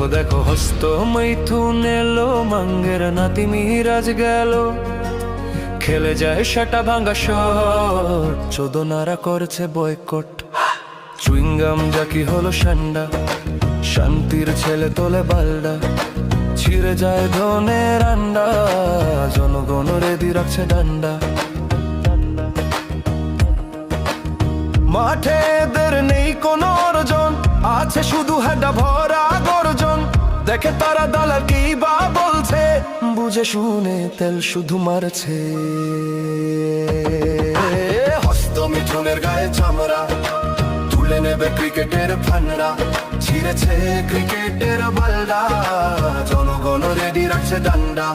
দেখো দেখো হস্ত মৈথুন এলো, মাঙ্গের নাতি মিরাজ গেল, খেলে যায় সেটা ভাঙ্গা শট, চোদনারা করছে বয়কট। চুইংগাম জাকি হলো সান্ডা, শান্তির ছেলে তোলে বালডা, ছিঁড়ে যায় ধনের আন্ডা, জনগণ রেডি রাখছে ডান্ডা। মাঠে এদের নেই কোনো অর্জন, আছে শুধু হেডা ভরা গর্জন। দেখে তারা দালাল কি বা বলছে, বুঝে শুনে তেল শুধু মারছে। হস্ত মিঠুনের গায়ে চামড়া, তুলে নেবে ক্রিকেটের ফান্ডা, ছিঁড়েছে ক্রিকেটের বালডা, জনগণ রেডি রাখছে ডান্ডা।